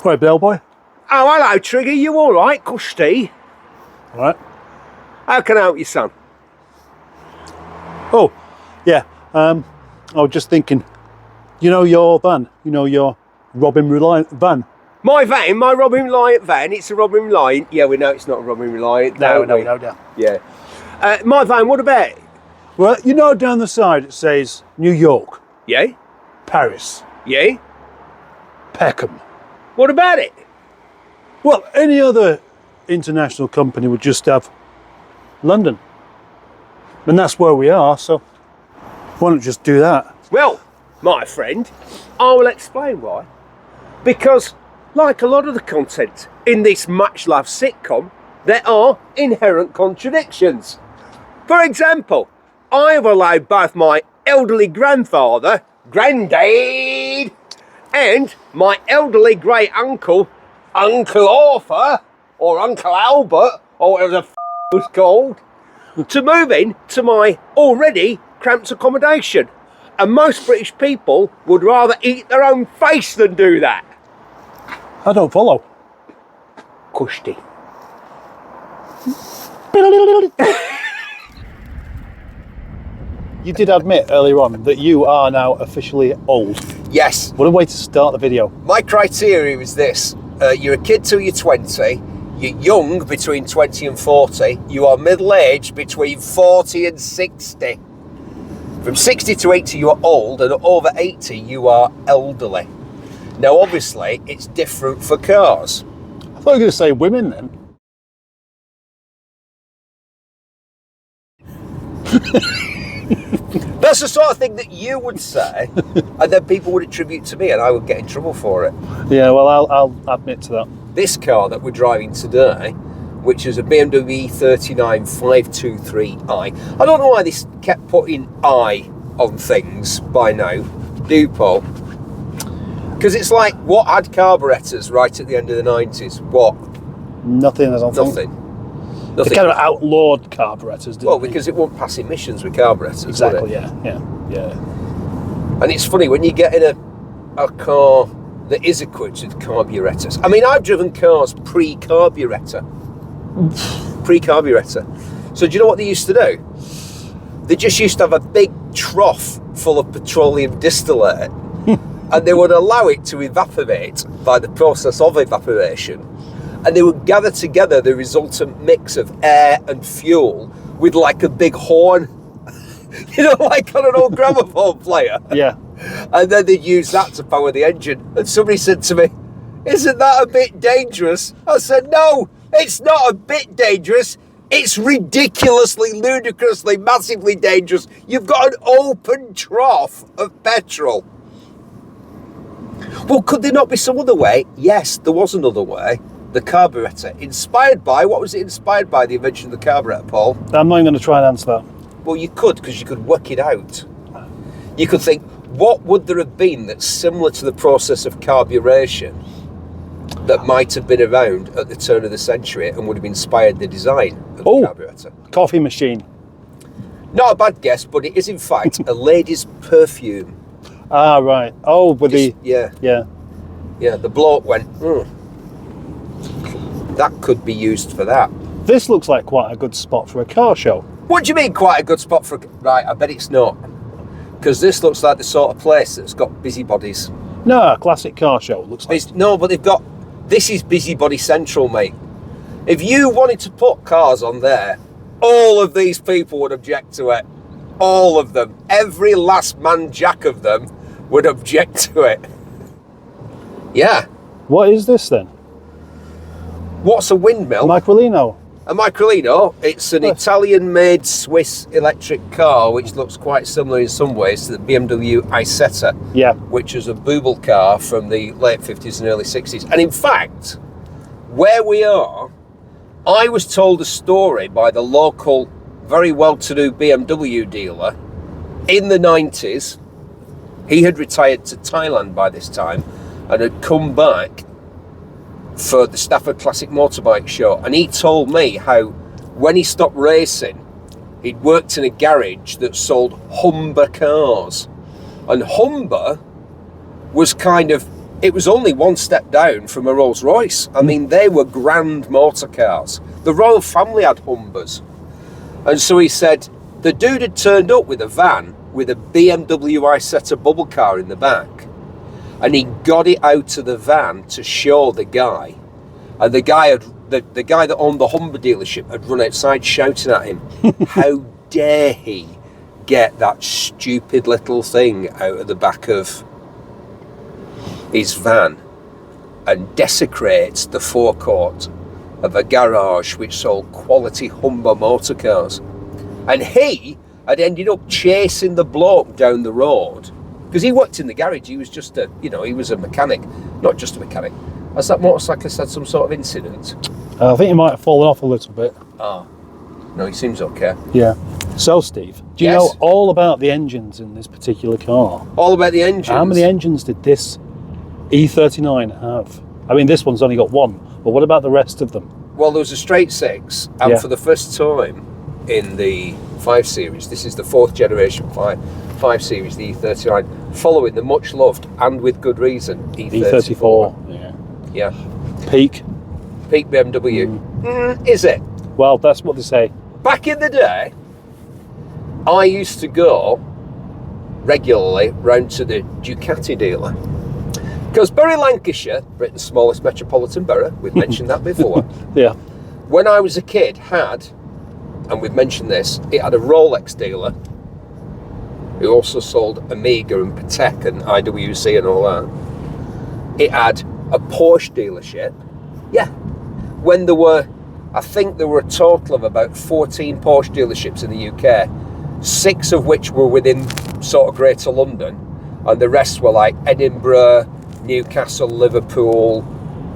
Right, bellboy. Oh, hello, Trigger. You all right, Custy? All right. How can I help you, son? Oh, yeah. I was just thinking, you know your van? You know your Robin Reliant van? My van, my Robin Reliant van, it's a Robin Reliant. Yeah, we know it's not a Robin Reliant. No. Yeah. My van, what about it? Well, you know down the side it says New York, Yeah? Paris, Yeah? Peckham. What about it? Well, any other international company would just have London. And that's where we are, so why not just do that? Well, my friend, I will explain why. Because, like a lot of the content in this much-loved sitcom, there are inherent contradictions. For example, I have allowed both my elderly grandfather, Grandad, and my elderly great uncle, Uncle Arthur, or Uncle Albert, or whatever the was called, to move in to my already cramped accommodation. And most British people would rather eat their own face than do that. I don't follow. Custy. You did admit earlier on that you are now officially old. Yes. What a way to start the video. My criteria is this. You're a kid till you're 20. You're young between 20 and 40. You are middle-aged between 40 and 60. From 60 to 80 you are old, and over 80 you are elderly. Now obviously it's different for cars. I thought you were going to say women then. That's the sort of thing that you would say, and then people would attribute to me and I would get in trouble for it. Yeah, well, I'll admit to that. This car that we're driving today, which is a BMW E39 523i. I don't know why this kept putting I on things by now, do Paul? Because it's like, what had carburettors right at the end of the 90s? What? Nothing, I don't think. Nothing. They kind of outlawed carburettors, didn't Well, they? because it won't pass emissions with carburettors. Exactly, would it? yeah. And it's funny, when you get in a car that is equipped with carburettors. I mean, I've driven cars pre-carburetor. So do you know what they used to do? They just used to have a big trough full of petroleum distillate and they would allow it to evaporate by the process of evaporation, and they would gather together the resultant mix of air and fuel with like a big horn, you know, like on an old gramophone player. Yeah. And then they'd use that to power the engine. And somebody said to me, "Isn't that a bit dangerous?" I said, "No, it's not a bit dangerous. It's ridiculously, ludicrously, massively dangerous. You've got an open trough of petrol." Well, could there not be some other way? Yes, there was another way. The carburettor. Inspired by, what was it inspired by, the invention of the carburettor, Paul? I'm not even going to try and answer that. Well, you could, because you could work it out. You could think, what would there have been that's similar to the process of carburation that might have been around at the turn of the century and would have inspired the design of the carburettor? Coffee machine. Not a bad guess, but it is in fact a lady's perfume. Ah, right. Oh, with the... Yeah. Yeah, the bloke went, that could be used for that. This looks like quite a good spot for a car show. What do you mean quite a good spot for... Right, I bet it's not. Because this looks like the sort of place that's got busybodies. No, a classic car show, it looks like. No, but they've got... This is Busybody Central, mate. If you wanted to put cars on there, all of these people would object to it. All of them. Every last man jack of them would object to it. Yeah. What is this then? What's a windmill? Microlino. A Microlino, it's an Italian-made Swiss electric car which looks quite similar in some ways to the BMW Isetta, which was a booble car from the late 50s and early 60s. And in fact, where we are, I was told a story by the local, very well-to-do BMW dealer in the 90s. He had retired to Thailand by this time and had come back for the Stafford Classic Motorbike Show, and he told me how when he stopped racing he'd worked in a garage that sold Humber cars, and Humber was kind of it was only one step down from a Rolls Royce. I mean, they were grand motor cars. The royal family had Humbers. And so he said, the dude had turned up with a van with a BMW Isetta bubble car in the back. And he got it out of the van to show the guy. And the guy that owned the Humber dealership had run outside shouting at him, how dare he get that stupid little thing out of the back of his van and desecrates the forecourt of a garage which sold quality Humber motor cars. And he had ended up chasing the bloke down the road because he worked in the garage. He was just he was a mechanic, not just a mechanic. Has that motorcyclist had some sort of incident? I think he might have fallen off a little bit. Ah, no, he seems okay. Yeah. So, Steve, do you know all about the engines in this particular car? All about the engines? How many engines did this E39 have? I mean, this one's only got one, but what about the rest of them? Well, there was a straight six, and for the first time in the 5 Series, this is the 4th generation 5 Series, the E39, following the much loved, and with good reason, E34. Yeah. Peak BMW. Is it? Well, that's what they say. Back in the day, I used to go regularly round to the Ducati dealer. Because Bury, Lancashire, Britain's smallest metropolitan borough, we've mentioned that before. Yeah. When I was a kid, and we've mentioned this, it had a Rolex dealer who also sold Amiga and Patek and IWC and all that. It had a Porsche dealership. Yeah. When I think there were a total of about 14 Porsche dealerships in the UK, 6 of which were within sort of Greater London, and the rest were like Edinburgh, Newcastle, Liverpool,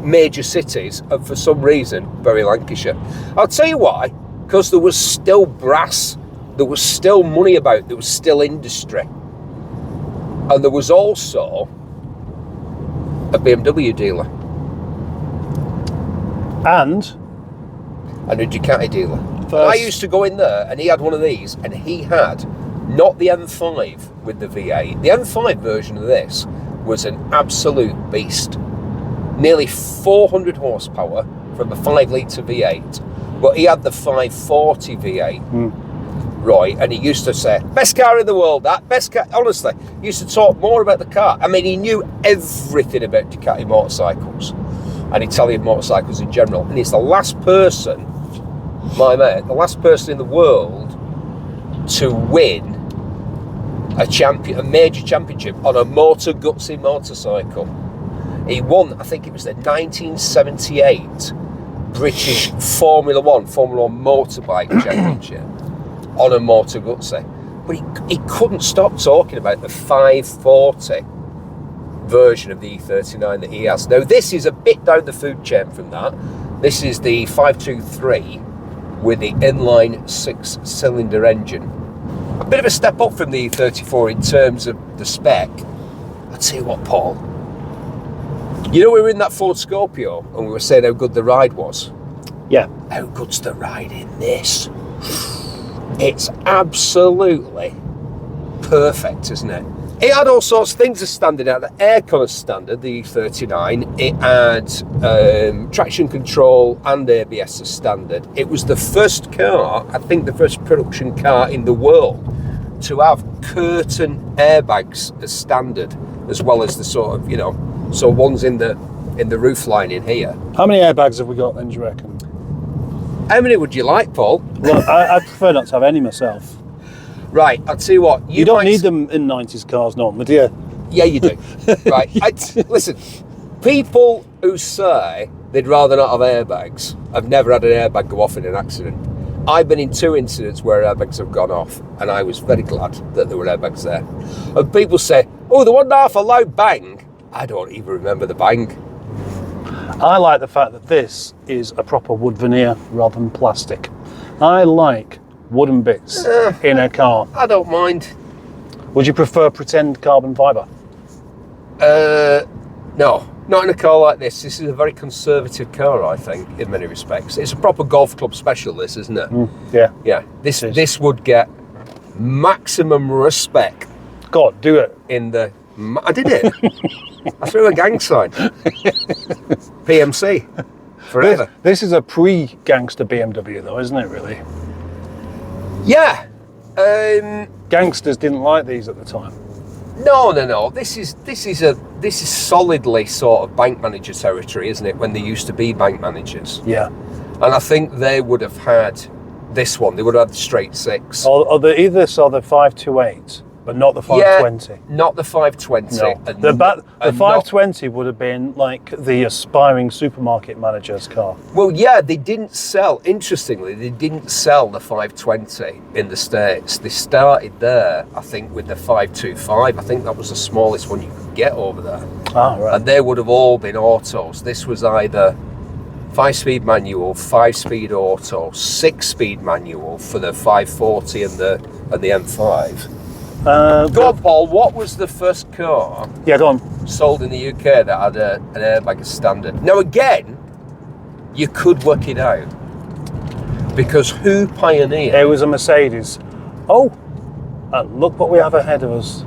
major cities, and for some reason, Bury, Lancashire. I'll tell you why, because there was still brass, there was still money about, there was still industry. And there was also a BMW dealer. And a Ducati dealer. I used to go in there and he had one of these, and he had not the M5 with the V8. The M5 version of this was an absolute beast. Nearly 400 horsepower from a 5-litre V8. But he had the 540 V8. Right, and he used to say, best car in the world, that best car. Honestly, he used to talk more about the car. I mean, he knew everything about Ducati motorcycles and Italian motorcycles in general. And he's the last person, my mate, the last person in the world to win a major championship on a motor gutsy motorcycle. He won, I think it was the 1978 British Formula One motorbike championship on a motor gutsy. But he couldn't stop talking about the 540 version of the E39 that he has. Now this is a bit down the food chain from that. This is the 523 with the inline 6-cylinder engine. A bit of a step up from the E34 in terms of the spec. I'll tell you what, Paul. You know, we were in that Ford Scorpio and we were saying how good the ride was. Yeah. How good's the ride in this? It's absolutely perfect, isn't it? It had all sorts of things as standard out. The aircon as standard, the E39. It had traction control and ABS as standard. It was the first car, I think the first production car in the world to have curtain airbags as standard, as well as the sort of, so ones in the roof lining here. How many airbags have we got then, do you reckon? How many would you like, Paul? Well, I prefer not to have any myself. Right, I'll tell you what. You don't need them in 90s cars normally, do you? Yeah, you do. Right. Listen, people who say they'd rather not have airbags have never had an airbag go off in an accident. I've been in 2 incidents where airbags have gone off, and I was very glad that there were airbags there. And people say, oh, there wasn't half a loud bang. I don't even remember the bang. I like the fact that this is a proper wood veneer rather than plastic. I like wooden bits in a car. I don't mind. Would you prefer pretend carbon fibre? No, not in a car like this. This is a very conservative car, I think, in many respects. It's a proper golf club special, this, isn't it? Yeah. Yeah. This would get maximum respect. God, do it. In the I did it. I threw a gang sign. PMC. Forever. This is a pre-gangster BMW though, isn't it really? Yeah. Gangsters didn't like these at the time. No. This is solidly sort of bank manager territory, isn't it? When they used to be bank managers. Yeah. And I think they would have had this one. They would have had the straight six. Or either saw the 528, but not the 520. Yeah, not the 520. No. The 520 would have been like the aspiring supermarket manager's car. Well, yeah, they didn't sell. Interestingly, they didn't sell the 520 in the States. They started there, I think, with the 525. I think that was the smallest one you could get over there. Ah, right. And they would have all been autos. This was either 5-speed manual, 5-speed auto, 6-speed manual for the 540 and the M5. Go on, Paul. What was the first car? Yeah, go on. Sold in the UK that had an airbag as standard? Now again, you could work it out because who pioneered? It was a Mercedes. Oh, and look what we have ahead of us.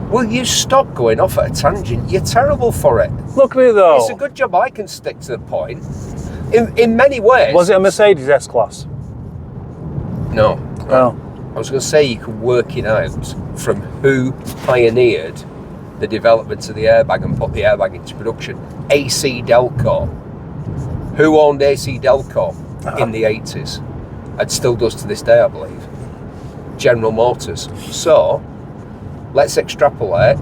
Will you stop going off at a tangent? You're terrible for it. Look at it though. It's a good job I can stick to the point. In many ways. Was it a Mercedes S-Class? No. Oh. I was going to say you can work it out from who pioneered the development of the airbag and put the airbag into production. AC Delco. Who owned AC Delco in the 80s and still does to this day, I believe? General Motors. So, let's extrapolate.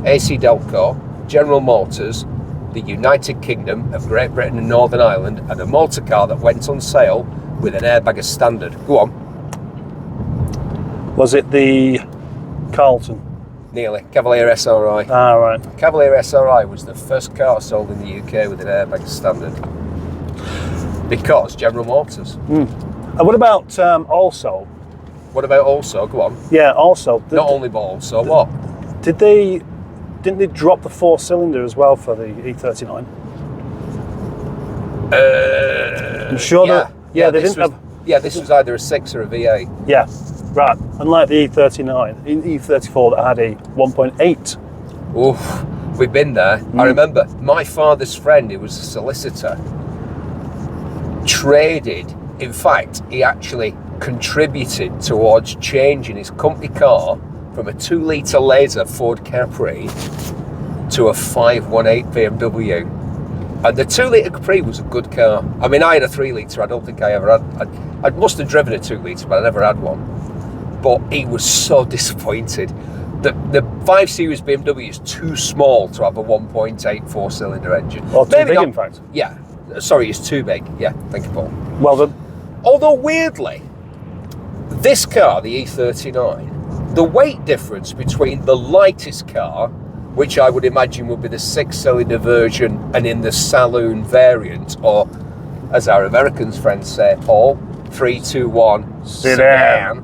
AC Delco, General Motors, the United Kingdom of Great Britain and Northern Ireland, and a motor car that went on sale with an airbag as standard. Go on. Was it the Carlton? Nearly. Cavalier SRI. Ah, right. Cavalier SRI was the first car sold in the UK with an airbag standard. Because General Motors. And what about also? What about also? Go on. Yeah, also. Not only but also what? Didn't they drop the 4-cylinder as well for the E39? I'm sure that. Yeah, they didn't have. Yeah, this was either a 6 or a V8. Yeah, right. Unlike the E39, E34 that had a 1.8. Oof, we've been there. I remember my father's friend, who was a solicitor, traded. In fact, he actually contributed towards changing his company car from a 2-litre laser Ford Capri to a 518 BMW. And the 2-litre Capri was a good car. I mean, I had a 3-litre. I don't think I ever had. I must have driven a 2-litre, but I never had one. But he was so disappointed. The 5 Series BMW is too small to have a 1.8 4-cylinder engine. Or too big, in fact. Yeah. Sorry, it's too big. Yeah, thank you, Paul. Well done. Although, weirdly, this car, the E39, the weight difference between the lightest car, which I would imagine would be the 6-cylinder version, and in the saloon variant, or as our Americans friends say, Paul, 321 sedan.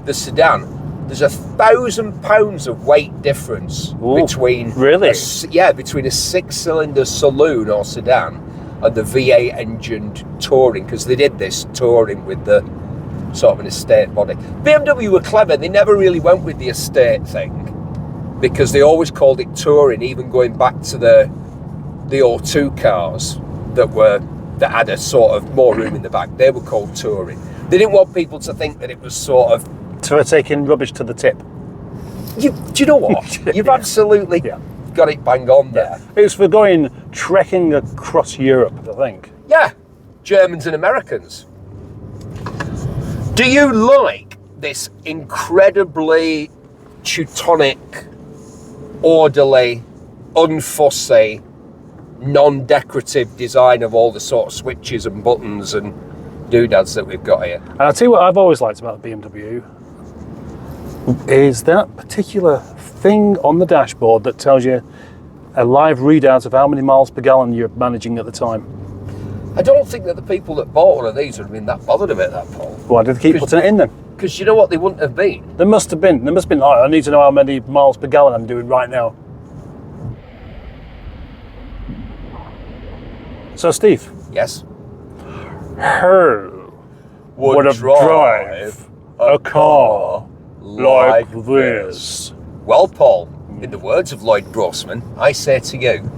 The sedan, there's 1,000 pounds of weight difference between really? Between a 6-cylinder saloon or sedan and the V8 engined touring, because they did this touring with the sort of an estate body. BMW were clever. They never really went with the estate thing, because they always called it touring, even going back to the O2 cars that had a sort of more room in the back. They were called touring. They didn't want people to think that it was sort of for taking rubbish to the tip. Do you know what? You've absolutely got it bang on there. It was for going trekking across Europe, I think. Yeah, Germans and Americans. Do you like this incredibly Teutonic, orderly, unfussy, non-decorative design of all the sort of switches and buttons and doodads that we've got here? And I'll tell you what I've always liked about the BMW is that particular thing on the dashboard that tells you a live readout of how many miles per gallon you're managing at the time. I don't think that the people that bought one of these would have been that bothered about that, Paul. Why did they keep putting it in then? Because you know what, they wouldn't have been. There must have been, oh, I need to know how many miles per gallon I'm doing right now. So Steve. Yes? Who would have drive a car like this? Well, Paul, in the words of Lloyd Grossman, I say to you,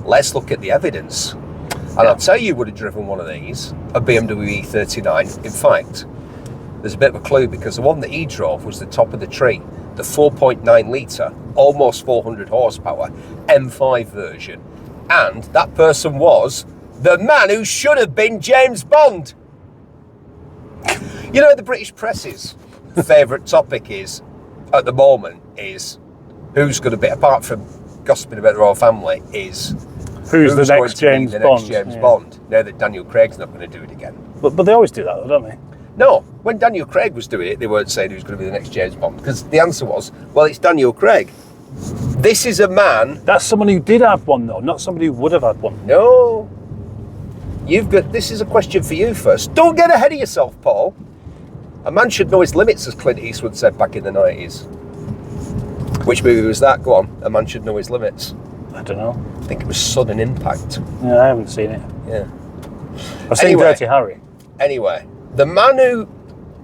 let's look at the evidence. And I'll tell you who would have driven one of these, a BMW E39. In fact, there's a bit of a clue because the one that he drove was the top of the tree, the 4.9 litre, almost 400 horsepower, M5 version. And that person was the man who should have been James Bond. You know, the British press's favourite topic is, at the moment, is who's going to be, apart from gossiping about the royal family, is who's the next James Bond. James Bond, now that Daniel Craig's not going to do it again. But they always do that, though, don't they? No, when Daniel Craig was doing it, they weren't saying who's going to be the next James Bond, because the answer was, well, it's Daniel Craig. This is a man... That's someone who did have one, though, not somebody who would have had one. No. You've got... This is a question for you first. Don't get ahead of yourself, Paul. A man should know his limits, as Clint Eastwood said back in the 90s. Which movie was that? Go on. A man should know his limits. I don't know. I think it was Sudden Impact. Yeah, I haven't seen it. Yeah. I've seen Dirty Harry. Anyway, the man who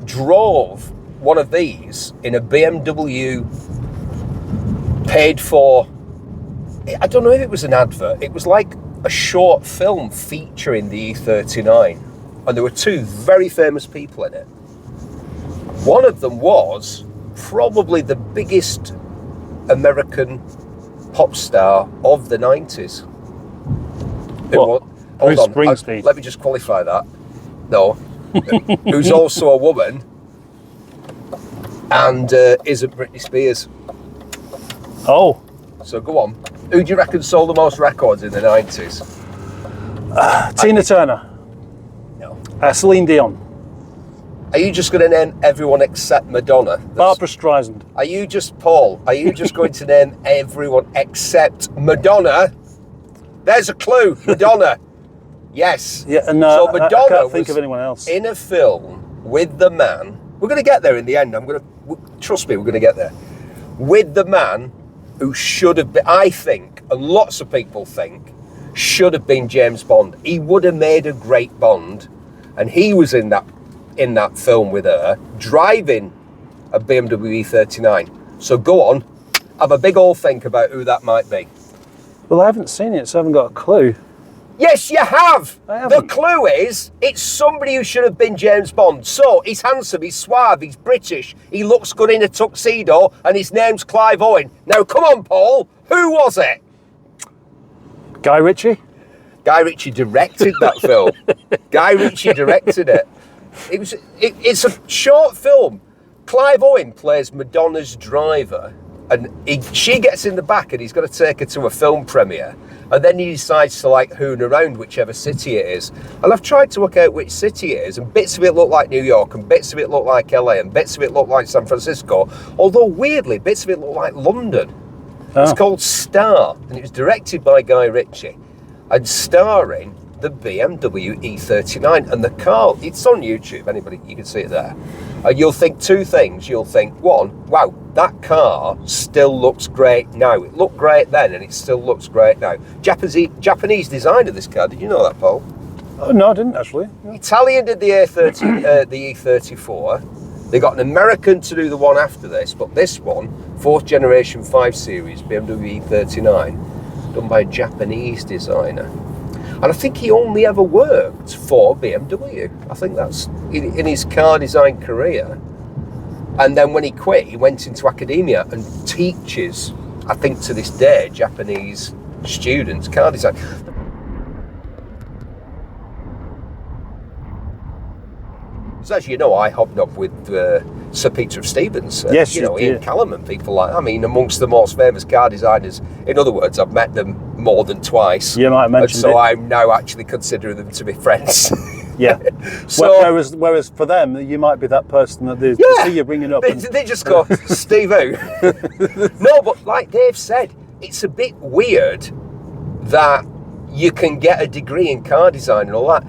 drove one of these in a BMW paid for, I don't know if it was an advert, it was like a short film featuring the E39, and there were two very famous people in it. One of them was probably the biggest American pop star of the 90s. What? Hold on, Springsteen. let me just qualify that. No. Who's also a woman and isn't Britney Spears. Oh. So go on. Who do you reckon sold the most records in the 90s? Tina Turner. No. Celine Dion. Are you just going to name everyone except Madonna? Barbara Streisand. Are you just, Paul, are you just going to name everyone except Madonna? There's a clue. Madonna. Yes. Yeah, and so Madonna I can't think of anyone else. In a film with the man, we're going to get there in the end. Trust me, we're going to get there. With the man who should have been, I think, and lots of people think, should have been James Bond. He would have made a great Bond, and he was in that film with her, driving a BMW E39. So go on, have a big old think about who that might be. Well, I haven't seen it, so I haven't got a clue. Yes, you have. I haven't. The clue is, it's somebody who should have been James Bond. So, he's handsome, he's suave, he's British, he looks good in a tuxedo, and his name's Clive Owen. Now, come on, Paul, who was it? Guy Ritchie? Guy Ritchie directed that film. Guy Ritchie directed it. It's a short film. Clive Owen plays Madonna's driver, and she gets in the back and he's got to take her to a film premiere, and then he decides to like hoon around whichever city it is. And I've tried to work out which city it is, and bits of it look like New York, and bits of it look like LA, and bits of it look like San Francisco, although weirdly bits of it look like London. It's called Star, and it was directed by Guy Ritchie and starring the BMW E39. And the car, it's on YouTube, anybody, you can see it there. And you'll think two things. You'll think, one, wow, that car still looks great now. It looked great then and it still looks great now. Japanese design of this car, did you know that, Paul? Oh, no, I didn't actually. No. Italian did the the E34. They got an American to do the one after this, but this one, 4th generation 5 Series BMW E39, done by a Japanese designer. And I think he only ever worked for BMW. I think that's in his car design career. And then when he quit, he went into academia and teaches, I think to this day, Japanese students car design. So as you know, I hobnob with Sir Peter of Stevens. Yes, you know, you Ian Callum and people like. I mean, amongst the most famous car designers. In other words, I've met them more than twice. You might have mentioned so it. I'm now actually considering them to be friends. Yeah. So whereas for them, you might be that person that they see you ringing up. They just go, Steve who? No, but like Dave said, it's a bit weird that you can get a degree in car design and all that,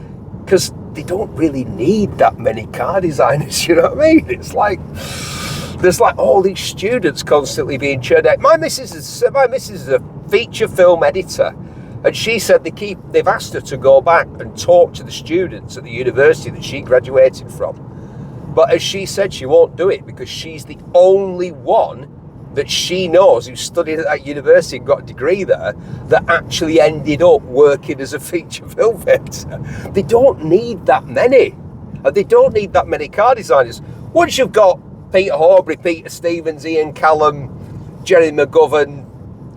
because they don't really need that many car designers, you know what I mean? It's like there's like all these students constantly being churned out. My missus is a feature film editor, and she said they've asked her to go back and talk to the students at the university that she graduated from. But as she said, she won't do it because she's the only one that she knows, who studied at university and got a degree there, that actually ended up working as a feature film editor. They don't need that many. And they don't need that many car designers. Once you've got Peter Horbury, Peter Stevens, Ian Callum, Jerry McGovern.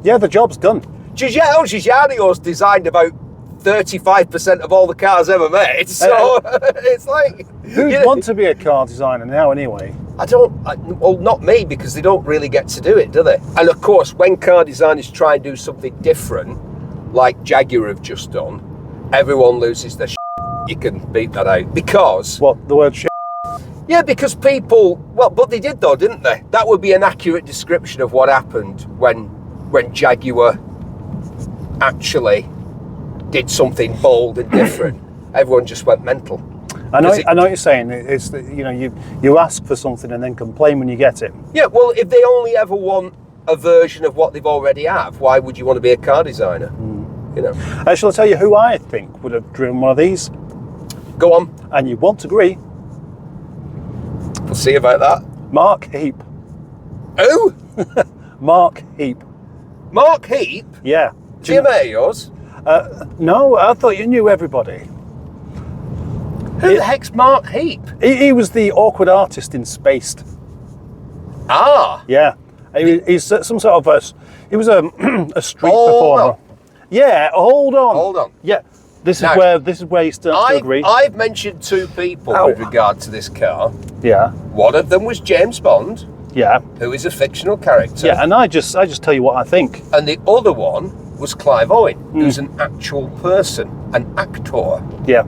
Yeah, the job's done. Giugiano's designed about 35% of all the cars ever made. So it's like... Who'd want to be a car designer now anyway? Well, not me, because they don't really get to do it, do they? And of course, when car designers try and do something different, like Jaguar have just done, everyone loses their shit. You can beat that out. Because... What, the word shit? Yeah, because people... Well, but they did though, didn't they? That would be an accurate description of what happened when Jaguar actually did something bold and different. Everyone just went mental. I know what you're saying. It's that, you know, you ask for something and then complain when you get it. Yeah, well, if they only ever want a version of what they've already have, why would you want to be a car designer? You know. Shall I tell you who I think would have driven one of these? Go on. And you won't agree. We'll see about that. Mark Heap. Who? Mark Heap. Mark Heap? Yeah. GMA yours? No, I thought you knew everybody. Who the heck's Mark Heap? He was the awkward artist in Spaced. Ah. Yeah. He's some sort of he was a street performer. On. Yeah, hold on. Hold on. Yeah. This is where you start to agree. I've mentioned two people with regard to this car. Yeah. One of them was James Bond. Yeah. Who is a fictional character. Yeah, and I just tell you what I think. And the other one was Clive Owen, who's an actual person, an actor. Yeah.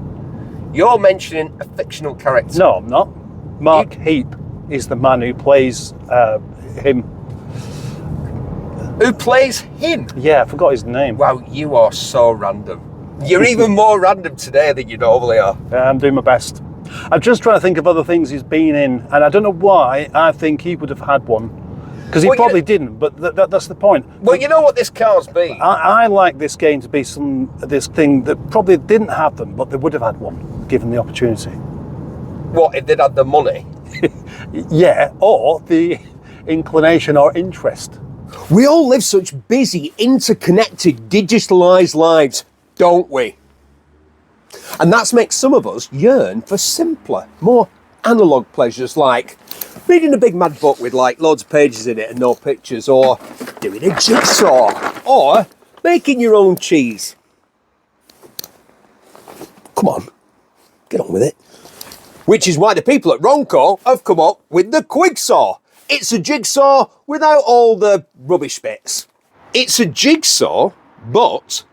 You're mentioning a fictional character. No, I'm not. Mark Heap is the man who plays him. Who plays him? Yeah, I forgot his name. Wow, you are so random. You're even more random today than you normally are. I'm doing my best. I'm just trying to think of other things he's been in, and I don't know why I think he would have had one. Because he probably didn't, but that's the point. Well, you know what this car's been? I like this game to be this thing that probably didn't have them, but they would have had one, given the opportunity. What, if they'd had the money? Yeah, or the inclination or interest. We all live such busy, interconnected, digitalised lives, don't we? And that makes some of us yearn for simpler, more analogue pleasures like reading a big mad book with like loads of pages in it and no pictures, or doing a jigsaw, or making your own cheese. Come on, get on with it. Which is why the people at Ronco have come up with the Quigsaw. It's a jigsaw without all the rubbish bits. It's a jigsaw, but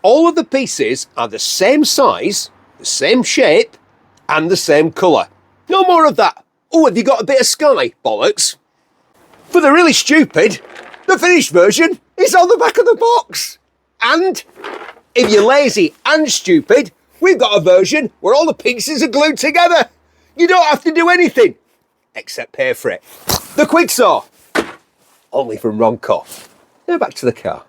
all of the pieces are the same size, the same shape, and the same colour. No more of that. Oh, have you got a bit of sky? Bollocks. For the really stupid, the finished version is on the back of the box. And if you're lazy and stupid, we've got a version where all the pieces are glued together. You don't have to do anything except pay for it. The Quigsaw. Only from Ronco. Now back to the car.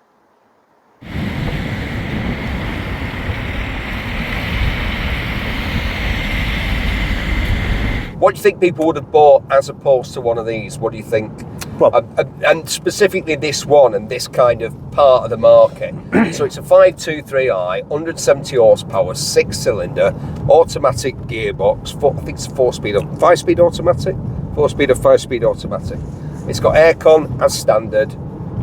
What do you think people would have bought as opposed to one of these? What do you think? Well, and specifically this one and this kind of part of the market. So it's a 523i, 170 horsepower, 6-cylinder, automatic gearbox. I think it's a 4-speed or 5-speed automatic. 4-speed or 5-speed automatic. It's got aircon as standard,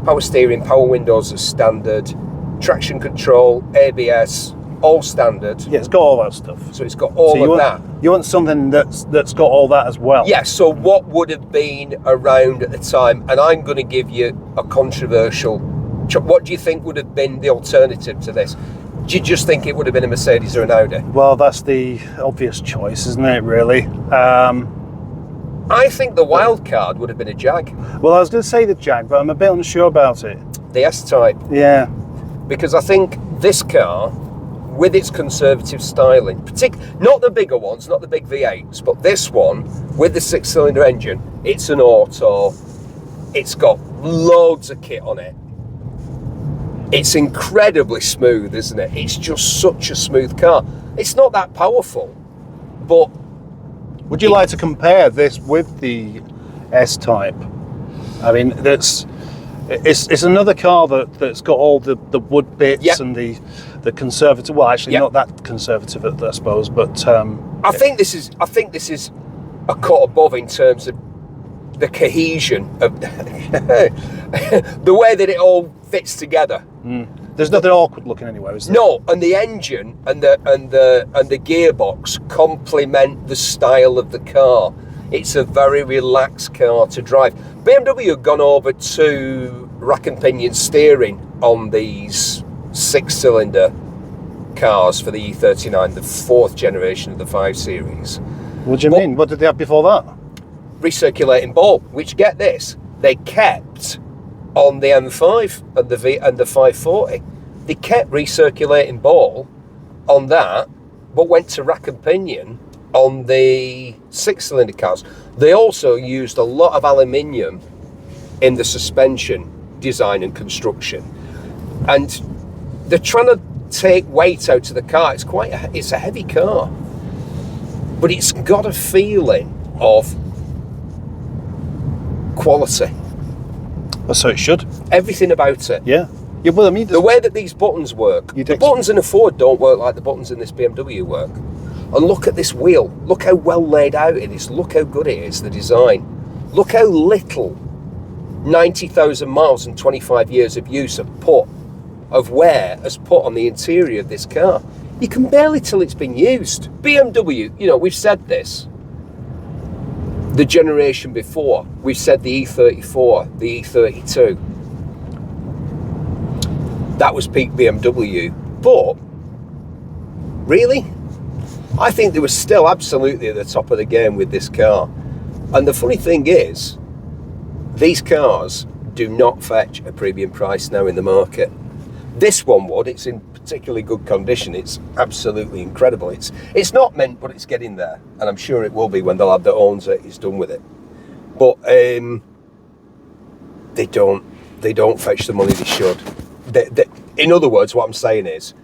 power steering, power windows as standard, traction control, ABS, all standard. Yeah, it's got all that stuff. So it's got all of that. You want something that's got all that as well? Yeah, so what would have been around at the time, and I'm going to give you a controversial, what do you think would have been the alternative to this? Do you just think it would have been a Mercedes or an Audi? Well, that's the obvious choice, isn't it, really? I think the wild card would have been a Jag. Well, I was going to say the Jag, but I'm a bit unsure about it. The S-Type. Yeah. Because I think this car, with its conservative styling, not the bigger ones, not the big V8s, but this one with the 6-cylinder engine, it's an auto, it's got loads of kit on it. It's incredibly smooth, isn't it? It's just such a smooth car. It's not that powerful, but... Would you like to compare this with the S-Type? I mean, it's another car that's got all the wood bits and the conservative. Well, actually, not that conservative, I suppose. But I think this is a cut above in terms of the cohesion of the way that it all fits together. There's nothing awkward looking anywhere, is there? No, and the engine and the gearbox complement the style of the car. It's a very relaxed car to drive. BMW have gone over to rack and pinion steering on these 6-cylinder cars for the E39, the 4th generation of the 5 Series. What do you mean? What did they have before that? Recirculating ball, which, get this, they kept on the M5 and the 540. They kept recirculating ball on that, but went to rack and pinion on the 6-cylinder cars. They also used a lot of aluminium in the suspension design and construction, and they're trying to take weight out of the car. It's a heavy car, but it's got a feeling of quality. So it should. Everything about it. Yeah. Yeah. Well, I mean, the way that these buttons work, the buttons in a Ford don't work like the buttons in this BMW work. And look at this wheel. Look how well laid out it is. Look how good it is, the design. Look how little 90,000 miles and 25 years of use of wear has put on the interior of this car. You can barely tell it's been used. BMW, we've said this. The generation before, we've said the E34, the E32. That was peak BMW. But, really? I think they were still absolutely at the top of the game with this car. And the funny thing is, these cars do not fetch a premium price now in the market. This one would. It's in particularly good condition. It's absolutely incredible. It's not mint, but it's getting there, and I'm sure it will be when the lad that owns it is done with it. But they don't fetch the money they should. In other words, what I'm saying is,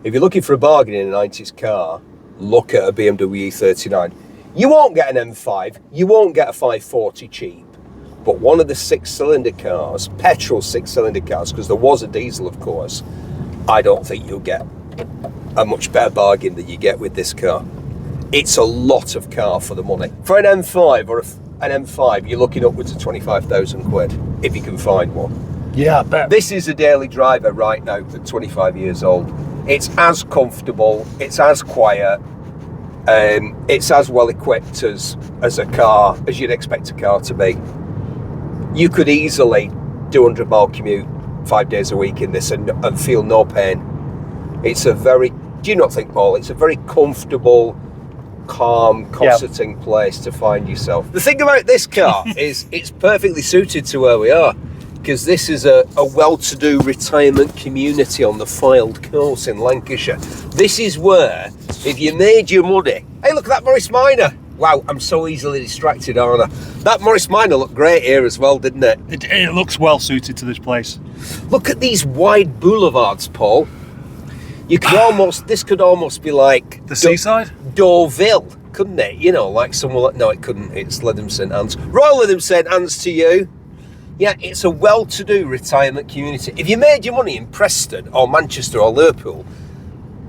if you're looking for a bargain in a 90s car, look at a BMW E39. You won't get an M5, you won't get a 540 cheap, but one of the 6-cylinder cars, petrol 6-cylinder cars, because there was a diesel, of course, I don't think you'll get a much better bargain than you get with this car. It's a lot of car for the money. For an M5 or an M5, you're looking upwards of 25,000 quid, if you can find one. Yeah, I bet. This is a daily driver right now at 25 years old. It's as comfortable, it's as quiet, it's as well equipped as a car, as you'd expect a car to be. You could easily do 100-mile commute 5 days a week in this and feel no pain. It's a very, do you not think, Paul, it's a very comfortable, calm, cosseting place to find yourself. The thing about this car is it's perfectly suited to where we are, because this is a well-to-do retirement community on the Fylde course in Lancashire. This is where, if you made your money, hey, look at that Morris Minor. Wow, I'm so easily distracted, aren't I? That Morris Minor looked great here as well, didn't it? It looks well suited to this place. Look at these wide boulevards, Paul. You could this could almost be like the seaside? Deauville, couldn't it? Like somewhere like, no, it couldn't. It's Lytham St Anne's. Royal Lytham St Anne's to you. Yeah, it's a well-to-do retirement community. If you made your money in Preston or Manchester or Liverpool,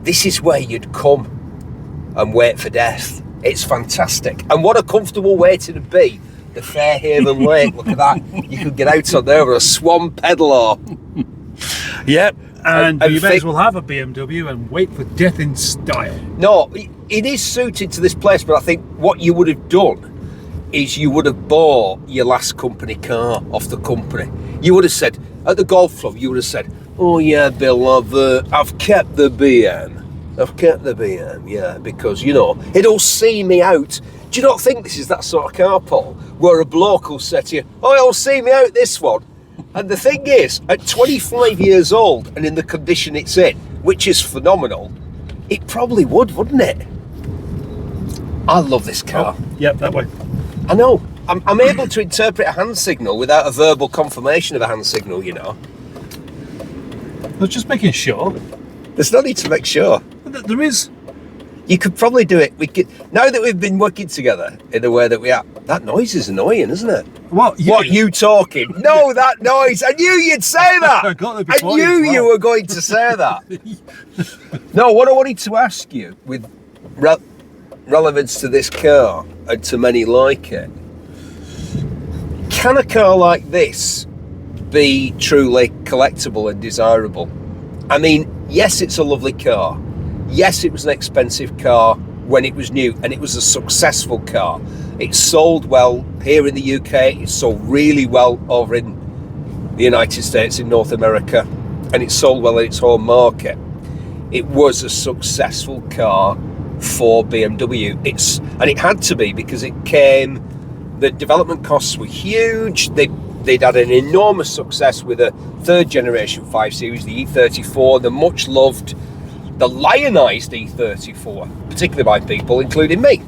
this is where you'd come and wait for death. It's fantastic. And what a comfortable way to be. The Fairhaven Lake, look at that. You could get out on there with a swan pedal. Yep, and you may as well have a BMW and wait for death in style. No, it is suited to this place, but I think what you would have done is you would have bought your last company car off the company. You would have said, at the golf club, you would have said, oh yeah, Bill, I've kept the BM. Yeah, because, it'll see me out. Do you not think this is that sort of car, Paul, where a bloke will say to you, oh, it'll see me out, this one? And the thing is, at 25 years old and in the condition it's in, which is phenomenal, it probably would, wouldn't it? I love this car. Oh, yep, that way. I know. I'm able to interpret a hand signal without a verbal confirmation of a hand signal, I was just making sure. There's no need to make sure. There is You could probably do it. We could, now that we've been working together in the way that we are. That noise is annoying, isn't it? What? What, you talking? No, that noise. I knew you'd say that. I knew you were going to say that. No, what I wanted to ask you with relevance to this car and to many like it, can a car like this be truly collectible and desirable? I mean, yes, it's a lovely car. Yes, it was an expensive car when it was new, and it was a successful car. It sold well here in the UK, it sold really well over in the United States, in North America, and it sold well in its home market. It was a successful car for BMW. And it had to be, because it came, the development costs were huge. They'd had an enormous success with a third generation 5 Series, the E34, the much loved, the lionised E34, particularly by people, including me,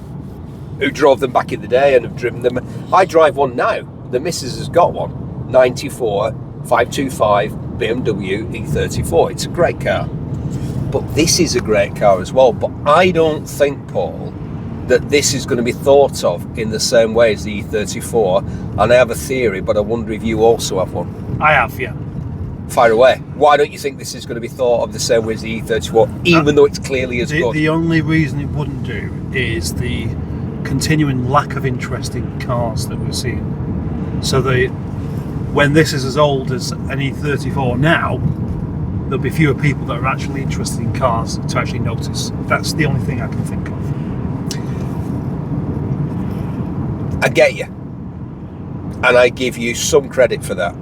who drove them back in the day and have driven them. I drive one now. The missus has got one, 94 525 BMW E34. It's a great car. But this is a great car as well. But I don't think, Paul, that this is going to be thought of in the same way as the E34. And I have a theory, but I wonder if you also have one. I have, yeah. Fire away. Why don't you think this is going to be thought of the same way as the E34, even though it's clearly as good? The only reason it wouldn't do is the continuing lack of interest in cars that we're seeing. So when this is as old as an E34 now, there'll be fewer people that are actually interested in cars to actually notice. That's the only thing I can think of. I get you. And I give you some credit for that.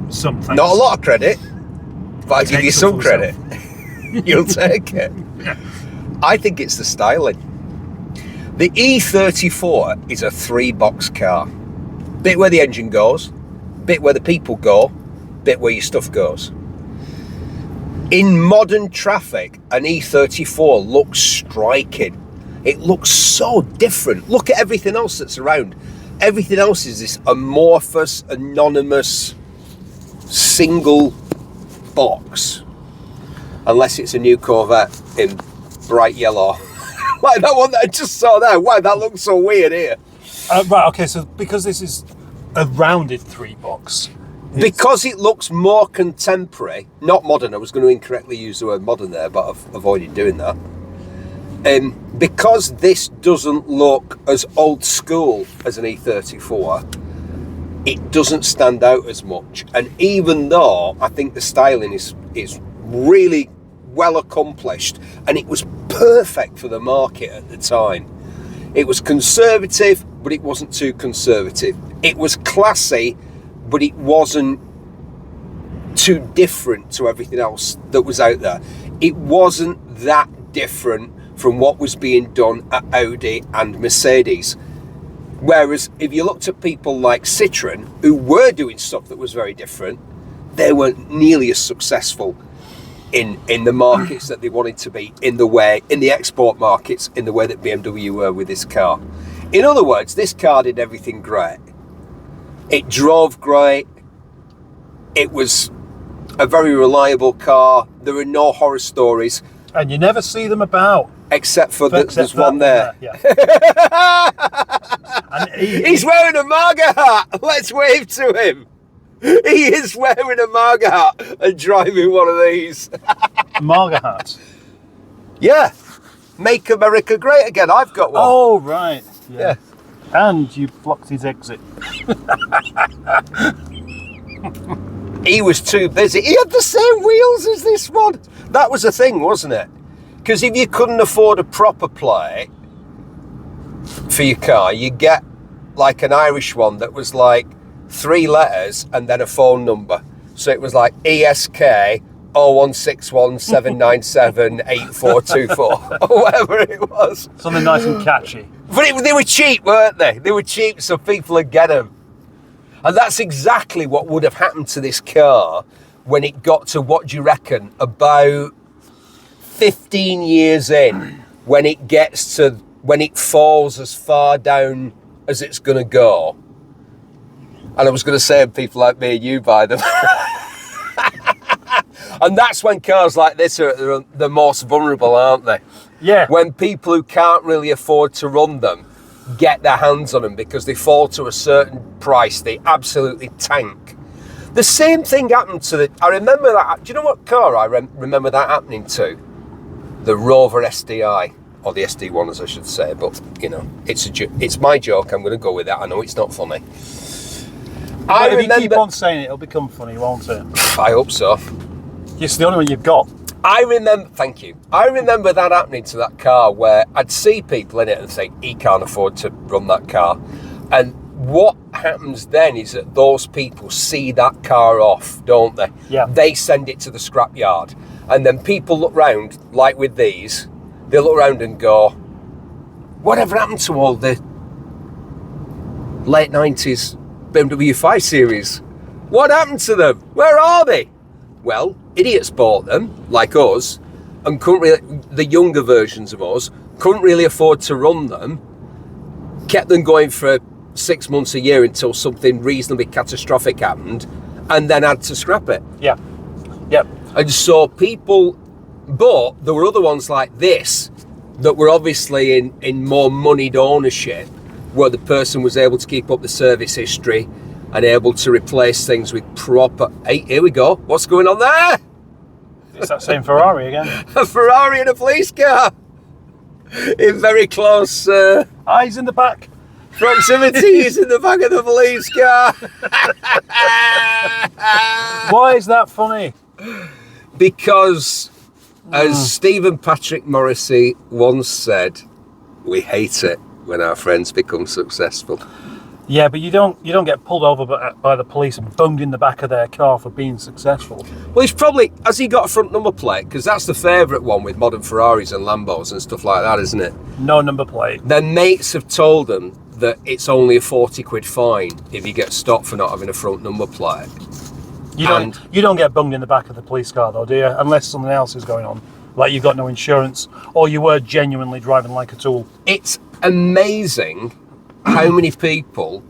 Some thanks. Not a lot of credit, but I give you some credit. You'll take it. Yeah. I think it's the styling. The E34 is a 3-box car. Bit where the engine goes, bit where the people go, bit where your stuff goes. In modern traffic, an E34 looks striking. It looks so different. Look at everything else that's around. Everything else is this amorphous, anonymous, single box. Unless it's a new Corvette in bright yellow. Like that one that I just saw there. Wow, that looks so weird here. Right, okay, so because this is a rounded 3-box. Because it looks more contemporary, not modern. I was going to incorrectly use the word modern there, but I've avoided doing that. Because this doesn't look as old school as an E34, it doesn't stand out as much. And even though I think the styling is really well accomplished, and it was perfect for the market at the time. It was conservative, but it wasn't too conservative. It was classy, but it wasn't too different to everything else that was out there. It wasn't that different from what was being done at Audi and Mercedes. Whereas if you looked at people like Citroën, who were doing stuff that was very different, they weren't nearly as successful in the markets that they wanted to be, in the export markets, in the way that BMW were with this car. In other words, this car did everything great. It drove great. It was a very reliable car. There were no horror stories. And you never see them about. Except for there's one there. Yeah. And he's wearing a MAGA hat. Let's wave to him. He is wearing a MAGA hat and driving one of these. MAGA hat? Yeah. Make America Great Again. I've got one. Oh, right. Yeah. And you blocked his exit. He was too busy. He had the same wheels as this one. That was a thing, wasn't it? Because if you couldn't afford a proper plate for your car, you get like an Irish one that was like 3 letters and then a phone number. So it was like ESK 0161 797 8424 or whatever it was. Something nice and catchy. But they were cheap, weren't they? They were cheap, so people would get them. And that's exactly what would have happened to this car when it got to, what do you reckon, about 15 years in, when it falls as far down as it's going to go. And I was going to say, people like me and you buy them. And that's when cars like this are the most vulnerable, aren't they? Yeah. When people who can't really afford to run them get their hands on them because they fall to a certain price, they absolutely tank. The same thing happened to I remember that. Do you know what car I remember that happening to? The Rover SDI, or the SD1 as I should say, but you know, it's my joke, I'm going to go with that. I know it's not funny. But if you keep on saying it, it'll become funny, won't it? I hope so. It's the only one you've got. Thank you. I remember that happening to that car where I'd see people in it and think, he can't afford to run that car. And what happens then is that those people see that car off, don't they? Yeah. They send it to the scrapyard. And then people look round, like with these, they look around and go, whatever happened to all the late 90s BMW 5 Series? What happened to them? Where are they? Well, idiots bought them, like us, and the younger versions of us, couldn't really afford to run them, kept them going for 6 months, a year until something reasonably catastrophic happened, and then had to scrap it. Yeah. Yep. And so but there were other ones like this that were obviously in more moneyed ownership, where the person was able to keep up the service history and able to replace things with proper... Hey, here we go. What's going on there? It's that same Ferrari again. A Ferrari and a police car. In very close... eyes in the back. Proximity is in the back of the police car. Why is that funny? Because, as Stephen Patrick Morrissey once said, we hate it when our friends become successful. Yeah, but you don't get pulled over by the police and bunged in the back of their car for being successful. Well, has he got a front number plate? Because that's the favourite one with modern Ferraris and Lambos and stuff like that, isn't it? No number plate. Their mates have told them that it's only a £40 fine if you get stopped for not having a front number plate. You don't get bunged in the back of the police car though, do you? Unless something else is going on. Like you've got no insurance or you were genuinely driving like a tool. It's amazing how many people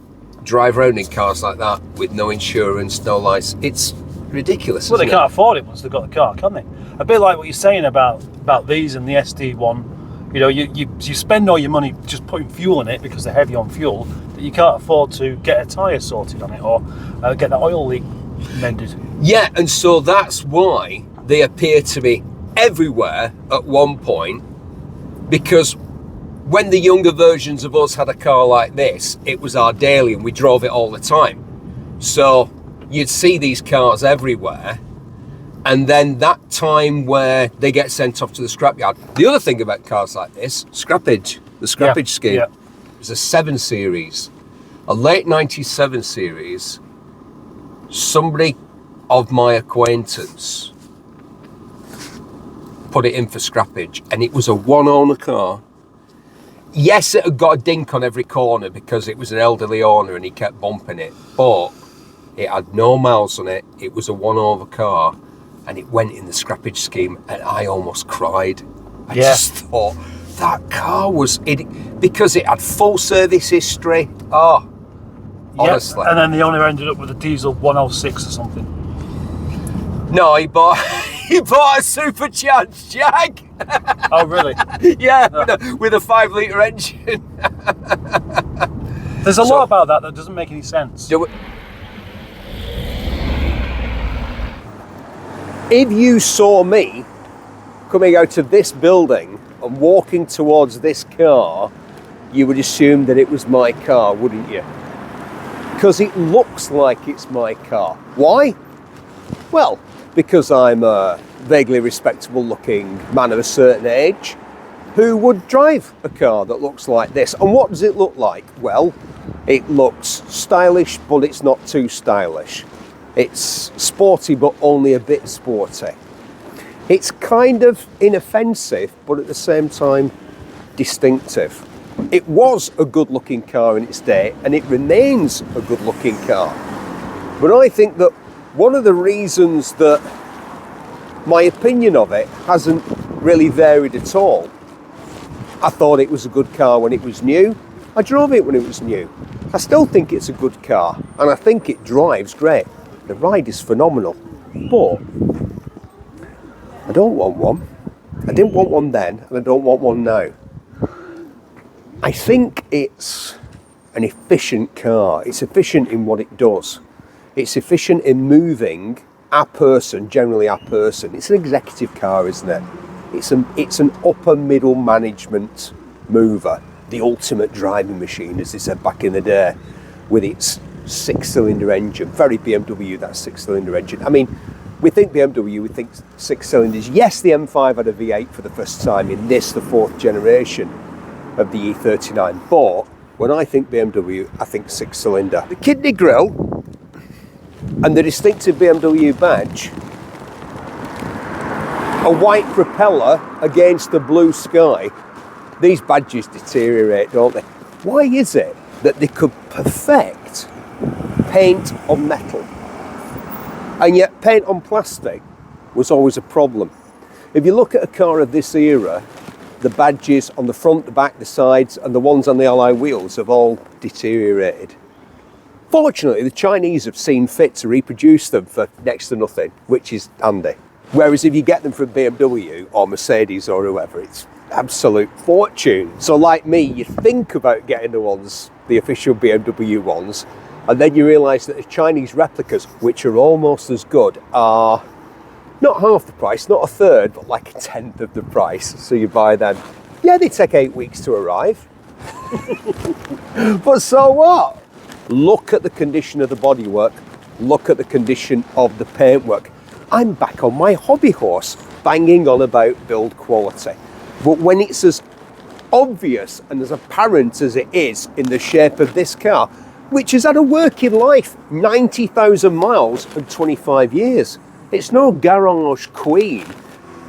drive around in cars like that with no insurance, no license. It's ridiculous. Well, they can't afford it once they've got the car, can they? A bit like what you're saying about these and the SD1. You know, you spend all your money just putting fuel in it because they're heavy on fuel, that you can't afford to get a tyre sorted on it or get the oil leak mended. Yeah, and so that's why they appear to be everywhere at one point, because when the younger versions of us had a car like this, it was our daily and we drove it all the time. So you'd see these cars everywhere, and then that time where they get sent off to the scrapyard. The other thing about cars like this, scrappage, the scrappage scheme. Yeah. It was a 7 Series, a late 97 Series. Somebody of my acquaintance put it in for scrappage, and it was a one-owner car. Yes, it had got a dink on every corner because it was an elderly owner and he kept bumping it, but it had no miles on it. It was a one-owner car, and it went in the scrappage scheme, and I almost cried. I just thought that car was because it had full service history. Oh, honestly. And then the owner ended up with a diesel 106 or something. No, he bought a supercharged Jag. Oh, really? Yeah, with a 5-litre engine. There's a lot about that doesn't make any sense. If you saw me coming out of this building and walking towards this car, you would assume that it was my car, wouldn't you? Because it looks like it's my car. Why? Well, because I'm a vaguely respectable looking man of a certain age who would drive a car that looks like this. And what does it look like? Well, it looks stylish, but it's not too stylish. It's sporty, but only a bit sporty. It's kind of inoffensive, but at the same time distinctive. It was a good looking car in its day, and it remains a good looking car. But I think that one of the reasons that my opinion of it hasn't really varied at all, I thought it was a good car when it was new. I drove it when it was new. I still think it's a good car, and I think it drives great. The ride is phenomenal. But I don't want one. I didn't want one then, and I don't want one now. I think it's an efficient car. It's efficient in what it does. It's efficient in moving a person, generally a person. It's an executive car, isn't it? It's an upper middle management mover. The ultimate driving machine, as they said back in the day, with its 6-cylinder engine. Very BMW, that 6-cylinder engine. I mean, we think BMW, we think 6 cylinders. Yes, the M5 had a V8 for the first time in this, the 4th generation of the E39. But when I think BMW, I think 6-cylinder. The kidney grille and the distinctive BMW badge, a white propeller against the blue sky. These badges deteriorate, don't they? Why is it that they could perfect paint on metal, and yet paint on plastic was always a problem? If you look at a car of this era, the badges on the front, the back, the sides, and the ones on the alloy wheels have all deteriorated. Fortunately, the Chinese have seen fit to reproduce them for next to nothing, which is handy. Whereas if you get them from BMW or Mercedes or whoever, it's absolute fortune. So like me, you think about getting the official BMW ones, and then you realise that the Chinese replicas, which are almost as good, are not half the price, not a third, but like a tenth of the price. So you buy them. Yeah, they take 8 weeks to arrive. But so what? Look at the condition of the bodywork. Look at the condition of the paintwork. I'm back on my hobby horse, banging on about build quality. But when it's as obvious and as apparent as it is in the shape of this car, which has had a working life, 90,000 miles and 25 years. It's no garage queen.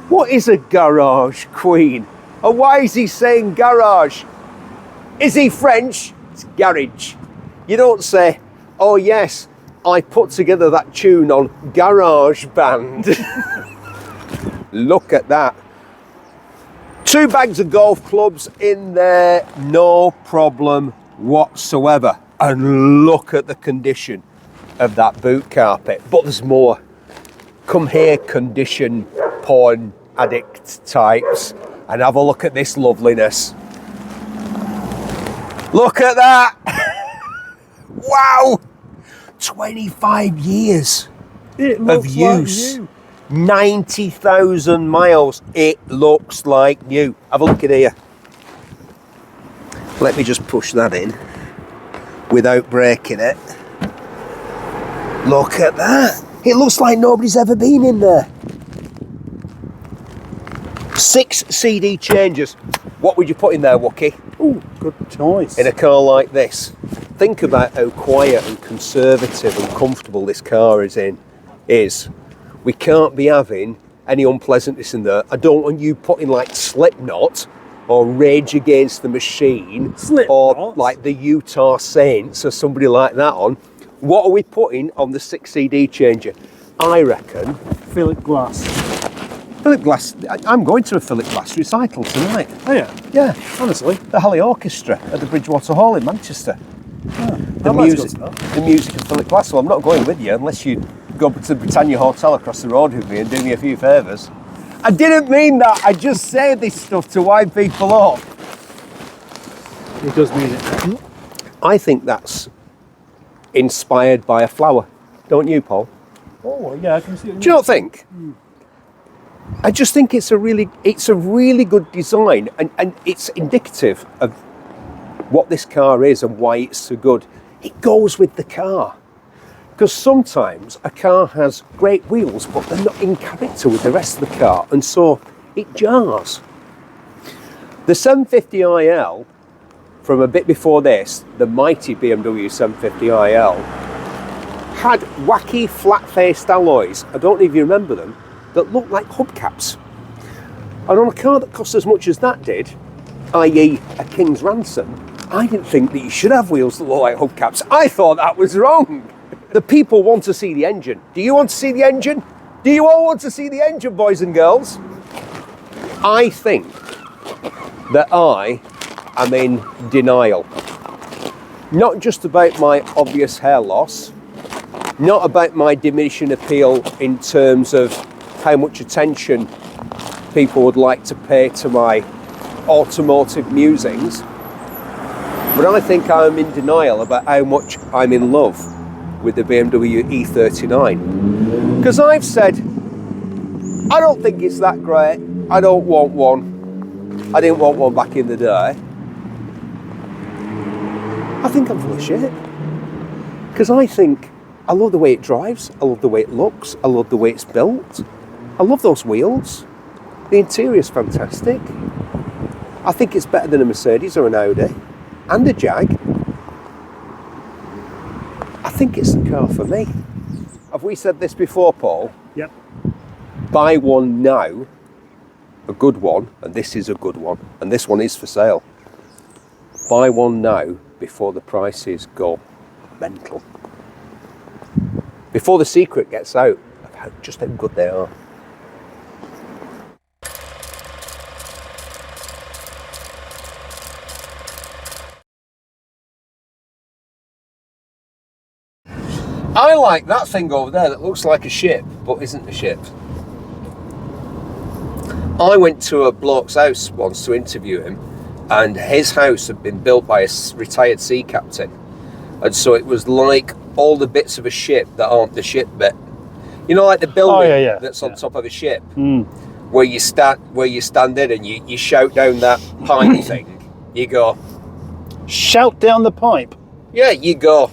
What is a garage queen? And why is he saying garage? Is he French? It's garage. You don't say, oh yes, I put together that tune on Garage Band. Look at that. 2 bags of golf clubs in there, no problem whatsoever. And look at the condition of that boot carpet. But there's more. Come here, condition porn addict types, and have a look at this loveliness. Look at that. Wow. 25 years of use. Like 90,000 miles. It looks like new. Have a look at here. Let me just push that in without breaking it. Look at that. It looks like nobody's ever been in there. 6 CD changes. What would you put in there, Wookie? Oh, good choice. In a car like this. Think about how quiet and conservative and comfortable this car is. We can't be having any unpleasantness in there. I don't want you putting like Slipknot or Rage Against the Machine or like the Utah Saints or somebody like that on. What are we putting on the 6 CD changer? I reckon Philip Glass. Philip Glass. I'm going to a Philip Glass recital tonight. Oh yeah? Yeah, honestly. The Halley Orchestra at the Bridgewater Hall in Manchester. Oh, The music of Philip Glass. Well, I'm not going with you unless you go to the Britannia Hotel across the road with me and do me a few favours. I didn't mean that. I just say this stuff to wind people up. He does mean it. I think that's inspired by a flower. Don't you, Paul? Oh yeah, I can see it. Do you not think? I just think it's a really good design, and it's indicative of what this car is and why it's so good. It goes with the car. Because sometimes a car has great wheels, but they're not in character with the rest of the car, and so it jars. The 750iL, from a bit before this, the mighty BMW 750iL, had wacky flat-faced alloys, I don't know if you remember them, that looked like hubcaps. And on a car that cost as much as that did, i.e. a king's ransom, I didn't think that you should have wheels that look like hubcaps. I thought that was wrong. The people want to see the engine. Do you want to see the engine? Do you all want to see the engine, boys and girls? I think that I am in denial. Not just about my obvious hair loss, not about my diminishing appeal in terms of how much attention people would like to pay to my automotive musings, but I think I'm in denial about how much I'm in love with the BMW E39. Because I've said, I don't think it's that great. I don't want one. I didn't want one back in the day. I think I'm full of shit. Because I think, I love the way it drives. I love the way it looks. I love the way it's built. I love those wheels. The interior's fantastic. I think it's better than a Mercedes or an Audi and a Jag. I think it's the car for me. Have we said this before, Paul? Yep. Buy one now, a good one, and this is a good one, and this one is for sale. Buy one now before the prices go mental. Before the secret gets out of just how good they are. I like that thing over there that looks like a ship, but isn't a ship. I went to a bloke's house once to interview him, and his house had been built by a retired sea captain. And so it was like all the bits of a ship that aren't the ship bit. You know, like the building that's on top of a ship, where you stand in and you shout down that pipe thing. You go, shout down the pipe? Yeah, you go,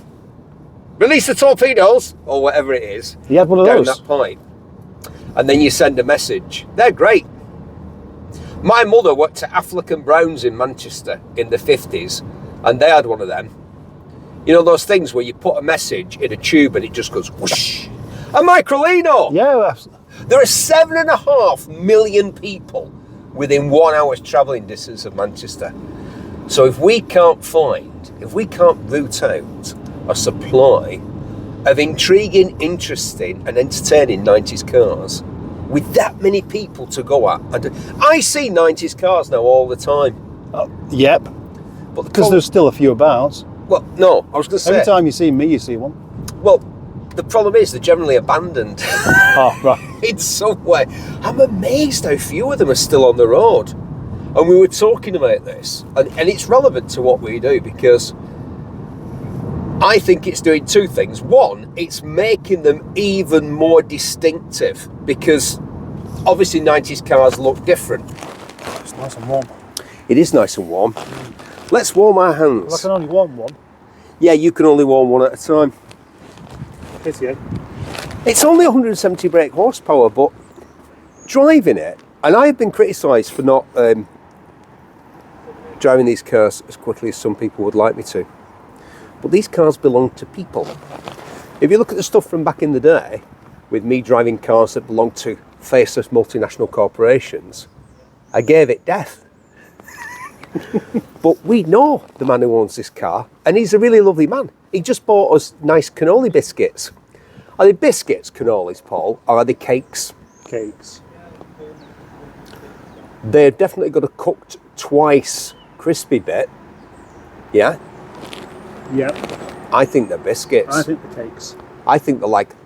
release the torpedoes, or whatever it is. You had one of down those? that pipe. And then you send a message. They're great. My mother worked at Affleck and Brown's in Manchester in the 50s, and they had one of them. You know those things where you put a message in a tube and it just goes whoosh? A microlino! Yeah, absolutely. There are 7.5 million people within 1 hour's travelling distance of Manchester. So if we can't root out a supply of intriguing, interesting and entertaining 90s cars with that many people to go at. I see 90s cars now all the time. Yep. But because there's still a few about. Well, no, I was going to say... Every time you see me, you see one. Well, the problem is they're generally abandoned. Oh, right. In some way. I'm amazed how few of them are still on the road. And we were talking about this, and it's relevant to what we do, because I think it's doing two things. One, it's making them even more distinctive, because obviously 90s cars look different. It's nice and warm. It is nice and warm. Let's warm our hands. Well, I can only warm one. Yeah, you can only warm one at a time. It's only 170 brake horsepower, but driving it, and I've been criticised for not driving these cars as quickly as some people would like me to. But these cars belong to people. If you look at the stuff from back in the day, with me driving cars that belonged to faceless multinational corporations, I gave it death. But we know the man who owns this car, and he's a really lovely man. He just bought us nice cannoli biscuits. Are they biscuits, cannolis, Paul, or are they cakes? Cakes. They've definitely got a cooked twice crispy bit. Yeah? Yep. I think they're biscuits. I think the cakes. I think they're like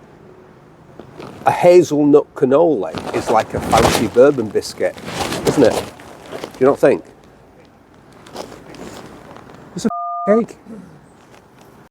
a hazelnut cannoli is like a fancy bourbon biscuit, isn't it? Do you not think? It's a cake.